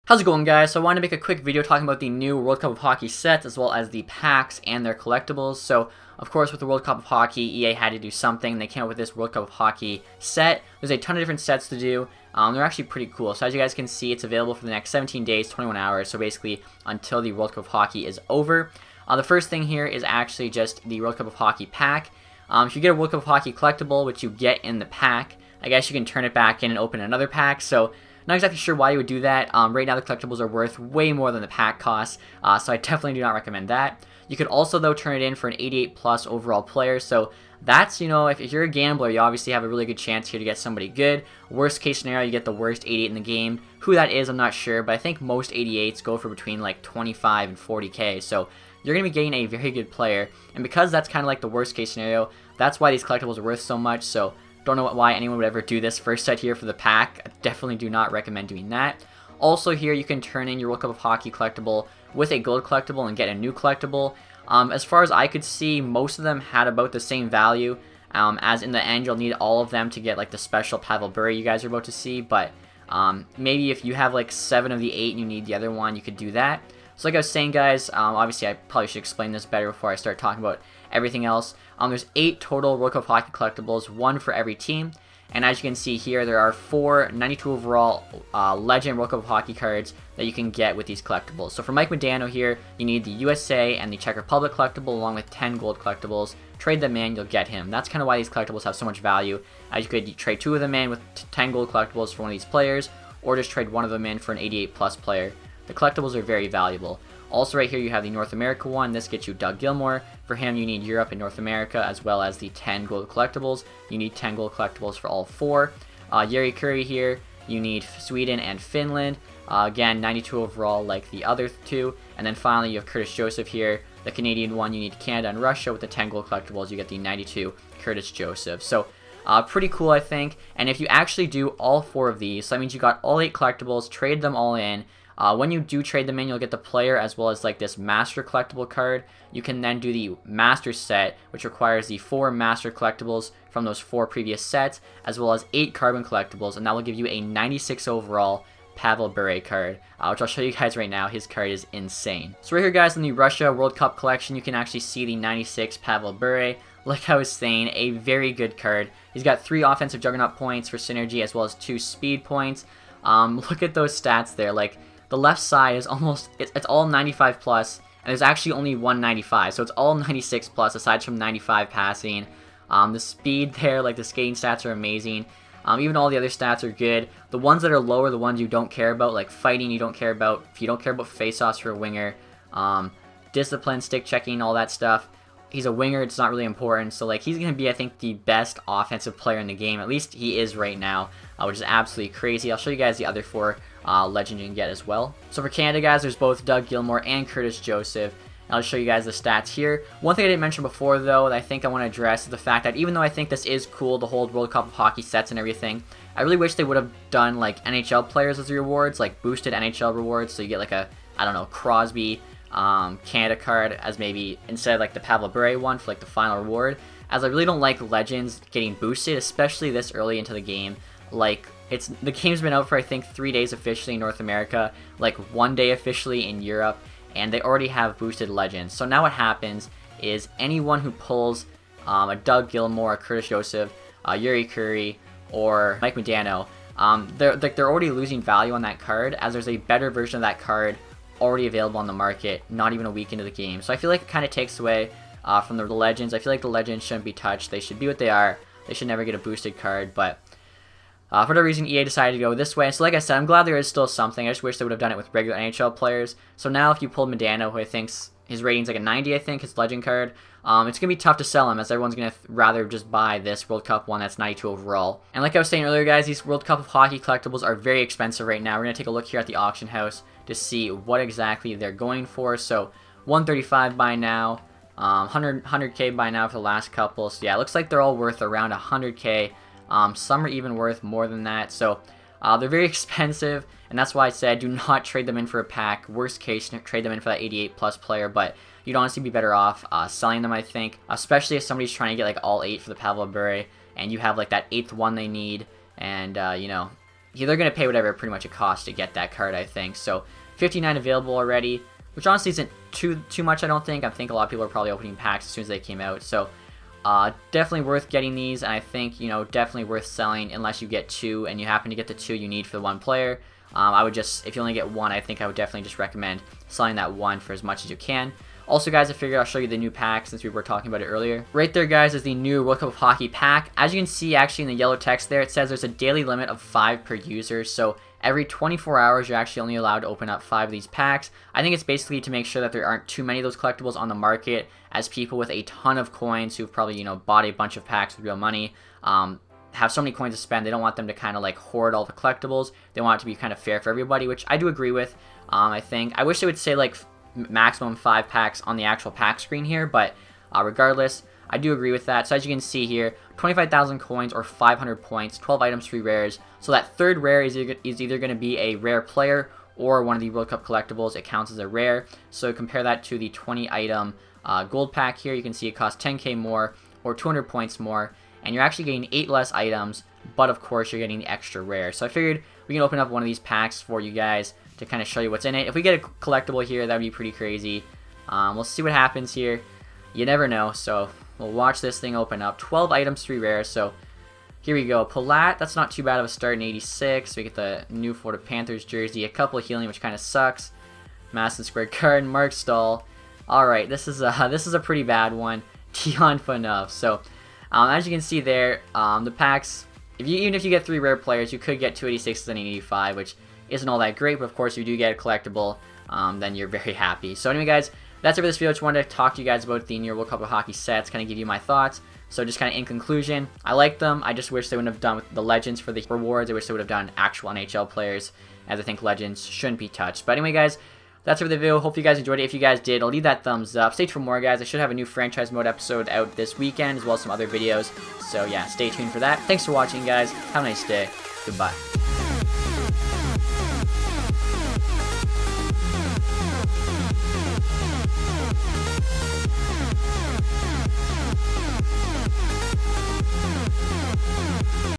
How's it going, guys? So I wanted to make a quick video talking about the new World Cup of Hockey sets as well as the packs and their collectibles. So of course with the World Cup of Hockey, EA had to do something. They came up with this World Cup of Hockey set. There's a ton of different sets to do. They're actually pretty cool. So as you guys can see, it's available for the next 17 days, 21 hours. So basically until the World Cup of Hockey is over. The first thing here is actually just the World Cup of Hockey pack. If you get a World Cup of Hockey collectible, which you get in the pack, I guess you can turn it back in and open another pack. So not exactly sure why you would do that. Right now the collectibles are worth way more than the pack costs, so I definitely do not recommend that. You could also, though, turn it in for an 88 plus overall player, so that's, if you're a gambler, you obviously have a really good chance here to get somebody good. Worst case scenario, you get the worst 88 in the game. Who that is, I'm not sure, but I think most 88s go for between like 25 and 40k, so you're going to be getting a very good player, and because that's kind of like the worst case scenario, that's why these collectibles are worth so much. So don't know why anyone would ever do this first set here for the pack. I definitely do not recommend doing that. Also here, you can turn in your World Cup of Hockey collectible with a gold collectible and get a new collectible. As far as I could see, most of them had about the same value, as in the end you'll need all of them to get like the special Pavel Bure you guys are about to see, but maybe if you have like 7 of the 8 and you need the other one, you could do that. So like I was saying, guys, obviously I probably should explain this better before I start talking about everything else. There's 8 total World Cup of Hockey collectibles, 1 for every team. And as you can see here, there are 4 92 overall Legend World Cup of Hockey cards that you can get with these collectibles. So for Mike Modano here, you need the USA and the Czech Republic collectible along with 10 gold collectibles. Trade them in, you'll get him. That's kind of why these collectibles have so much value. As you could trade 2 of them in with 10 gold collectibles for one of these players, or just trade 1 of them in for an 88 plus player. The collectibles are very valuable. Also right here you have the North America one. This gets you Doug Gilmour. For him you need Europe and North America as well as the 10 gold collectibles. You need 10 gold collectibles for all 4. Jari Kurri here, you need Sweden and Finland. Again, 92 overall like the other 2. And then finally you have Curtis Joseph here. The Canadian one, you need Canada and Russia. With the 10 gold collectibles you get the 92 Curtis Joseph. So pretty cool, I think. And if you actually do all 4 of these, so that means you got all 8 collectibles, trade them all in. When you do trade them in, you'll get the player as well as like this master collectible card. You can then do the master set, which requires the 4 master collectibles from those 4 previous sets, as well as 8 carbon collectibles, and that will give you a 96 overall Pavel Bure card, which I'll show you guys right now. His card is insane. So right here, guys, in the Russia World Cup collection, you can actually see the 96 Pavel Bure. Like I was saying, a very good card. He's got 3 offensive juggernaut points for synergy, as well as 2 speed points. Look at those stats there. Like, the left side is almost, it's all 95 plus, and there's actually only 195, so it's all 96 plus aside from 95 passing. The speed there, like the skating stats are amazing. Even all the other stats are good. The ones that are lower, the ones you don't care about, like fighting you don't care about, if you don't care about face-offs for a winger, discipline, stick checking, all that stuff. He's a winger, it's not really important, so like he's going to be, I think, the best offensive player in the game. At least he is right now, which is absolutely crazy. I'll show you guys the other 4 legends you can get as well. So for Canada, guys, there's both Doug Gilmour and Curtis Joseph. And I'll show you guys the stats here. One thing I didn't mention before, though, that I think I want to address is the fact that even though I think this is cool, the whole World Cup of Hockey sets and everything, I really wish they would have done like NHL players as rewards, like boosted NHL rewards, so you get like a, I don't know, Crosby Canada card as maybe instead of like the Pavel Bure one for like the final reward, as I really don't like legends getting boosted, especially this early into the game. Like, the game's been out for I think 3 days officially in North America, like 1 day officially in Europe, and they already have boosted legends. So now what happens is anyone who pulls a Doug Gilmour, a Curtis Joseph, Jari Kurri, or Mike Modano, they're already losing value on that card, as there's a better version of that card already available on the market, not even a week into the game. So I feel like it kind of takes away from the legends. I feel like the legends shouldn't be touched. They should be what they are. They should never get a boosted card, but for whatever reason, EA decided to go this way. So like I said, I'm glad there is still something. I just wish they would have done it with regular NHL players. So now if you pull Modano, who I think's his rating's like a 90, I think, his legend card, it's going to be tough to sell him, as everyone's going to rather just buy this World Cup one that's 92 overall. And like I was saying earlier, guys, these World Cup of Hockey collectibles are very expensive right now. We're going to take a look here at the auction house to see what exactly they're going for. So 135 by now, 100k by now for the last couple. So yeah, it looks like they're all worth around 100k. Some are even worth more than that. So they're very expensive, and that's why I said do not trade them in for a pack. Worst case, trade them in for that 88 plus player, but you'd honestly be better off selling them, I think, especially if somebody's trying to get like all 8 for the Pavel Bure, and you have like that 8th one they need, and they're going to pay whatever pretty much it costs to get that card, I think. So 59 available already, which honestly isn't too much, I don't think. I think a lot of people are probably opening packs as soon as they came out. So definitely worth getting these, and I think, you know, definitely worth selling unless you get 2 and you happen to get the 2 you need for the 1 player. I would just, if you only get 1, I think I would definitely just recommend selling that 1 for as much as you can. Also, guys, I figured I'll show you the new pack since we were talking about it earlier. Right there, guys, is the new World Cup of Hockey pack. As you can see, actually, in the yellow text there, it says there's a daily limit of 5 per user. So every 24 hours, you're actually only allowed to open up 5 of these packs. I think it's basically to make sure that there aren't too many of those collectibles on the market, as people with a ton of coins who've probably, you know, bought a bunch of packs with real money, have so many coins to spend. They don't want them to kind of like hoard all the collectibles. They want it to be kind of fair for everybody, which I do agree with. I think I wish they would say like maximum 5 packs on the actual pack screen here, but regardless, I do agree with that. So as you can see here, 25,000 coins or 500 points, 12 items, 3 rares. So that third rare is either going to be a rare player or one of the World Cup collectibles. It counts as a rare. So compare that to the 20 item gold pack here. You can see it costs 10k more or 200 points more, and you're actually getting 8 less items, but of course you're getting the extra rare. So I figured we can open up one of these packs for you guys to kind of show you what's in it. If we get a collectible here, that would be pretty crazy. We'll see what happens here. You never know, so we'll watch this thing open up. 12 items, 3 rares, so here we go. Palat, that's not too bad of a start in 86. We get the new Florida Panthers jersey, a couple of healing, which kind of sucks. Madison Square Garden, Mark Stahl. Alright, this is a pretty bad one. Dion Phaneuf. So as you can see there, the packs, even if you get 3 rare players, you could get 286 and an 85, which isn't all that great, but of course if you do get a collectible, then you're very happy. So anyway, guys, that's it for this video. I just wanted to talk to you guys about the new World Cup of Hockey sets, kind of give you my thoughts. So just kind of in conclusion, I like them. I just wish they wouldn't have done the Legends for the rewards. I wish they would have done actual NHL players, as I think Legends shouldn't be touched. But anyway, guys, that's it for the video. Hope you guys enjoyed it. If you guys did, I'll leave that thumbs up. Stay tuned for more, guys. I should have a new franchise mode episode out this weekend, as well as some other videos. So yeah, stay tuned for that. Thanks for watching, guys. Have a nice day. Goodbye.